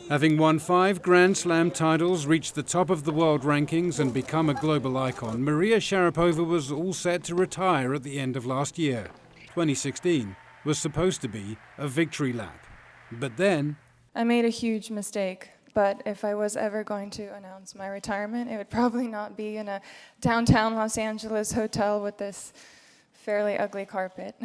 Having won 5 Grand Slam titles, reached the top of the world rankings and become a global icon, Maria Sharapova was all set to retire at the end of last year. 2016 was supposed to be a victory lap. But then... I made a huge mistake, but if I was ever going to announce my retirement, it would probably not be in a downtown Los Angeles hotel with this fairly ugly carpet.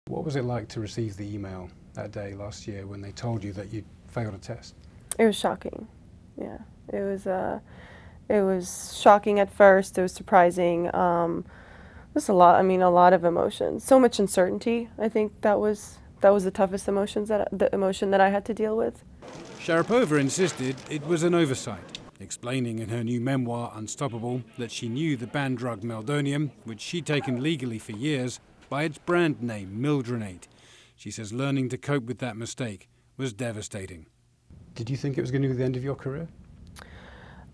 What was it like to receive the email that day last year when they told you that you'd failed a test? It was shocking. Yeah, it was shocking at first. It was surprising. It was a lot. I mean, a lot of emotions. So much uncertainty. I think that was the toughest emotion that I had to deal with. Sharapova insisted it was an oversight, explaining in her new memoir, Unstoppable, that she knew the banned drug meldonium, which she'd taken legally for years, by its brand name, Mildronate. She says learning to cope with that mistake was devastating. Did you think it was going to be the end of your career?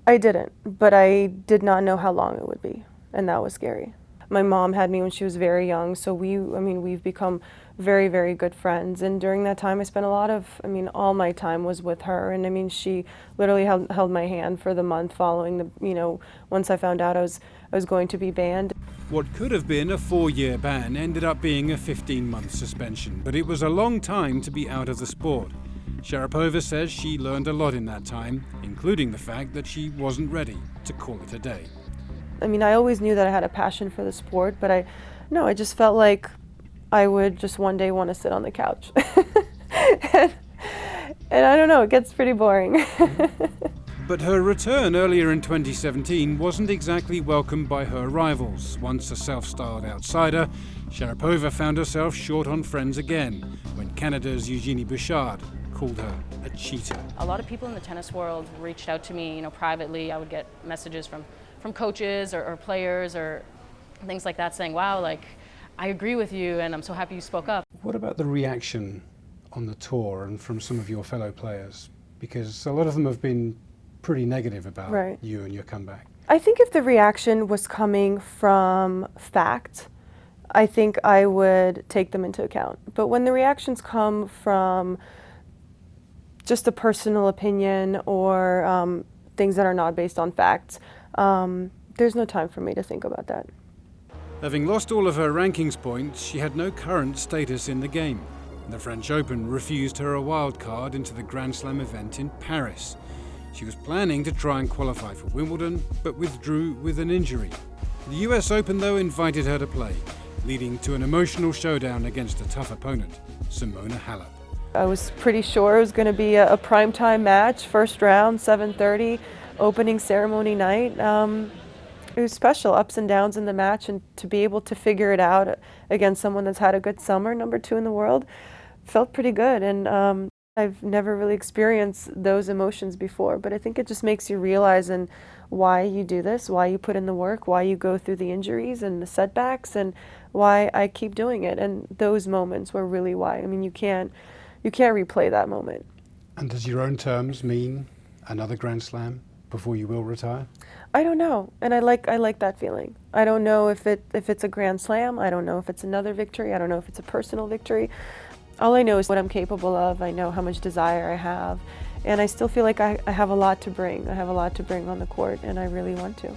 I didn't, but I did not know how long it would be, and that was scary. My mom had me when she was very young, so we've become very, very good friends. And during that time, I spent all my time was with her. And she literally held my hand for the month following once I found out I was going to be banned. What could have been a 4-year ban ended up being a 15-month suspension, but it was a long time to be out of the sport. Sharapova says she learned a lot in that time, including the fact that she wasn't ready to call it a day. I always knew that I had a passion for the sport, but I just felt like I would just one day want to sit on the couch. and I don't know, it gets pretty boring. But her return earlier in 2017 wasn't exactly welcomed by her rivals. Once a self-styled outsider, Sharapova found herself short on friends again when Canada's Eugenie Bouchard called her a cheater. A lot of people in the tennis world reached out to me, privately. I would get messages from coaches or players or things like that saying, wow, I agree with you and I'm so happy you spoke up. What about the reaction on the tour and from some of your fellow players? Because a lot of them have been pretty negative about you and your comeback. I think if the reaction was coming from fact, I think I would take them into account. But when the reactions come from just a personal opinion or things that are not based on facts, there's no time for me to think about that. Having lost all of her rankings points, she had no current status in the game. The French Open refused her a wild card into the Grand Slam event in Paris. She was planning to try and qualify for Wimbledon, but withdrew with an injury. The US Open, though, invited her to play, leading to an emotional showdown against a tough opponent, Simona Halep. I was pretty sure it was going to be a primetime match, first round, 7:30, opening ceremony night. It was special, ups and downs in the match, and to be able to figure it out against someone that's had a good summer, number 2 in the world, felt pretty good. And I've never really experienced those emotions before, but I think it just makes you realize why you do this, why you put in the work, why you go through the injuries and the setbacks, and why I keep doing it. And those moments were really why. You can't replay that moment. And does your own terms mean another Grand Slam before you will retire? I don't know, and I like that feeling. I don't know if it's a Grand Slam. I don't know if it's another victory. I don't know if it's a personal victory. All I know is what I'm capable of. I know how much desire I have, and I still feel like I have a lot to bring. I have a lot to bring on the court, and I really want to.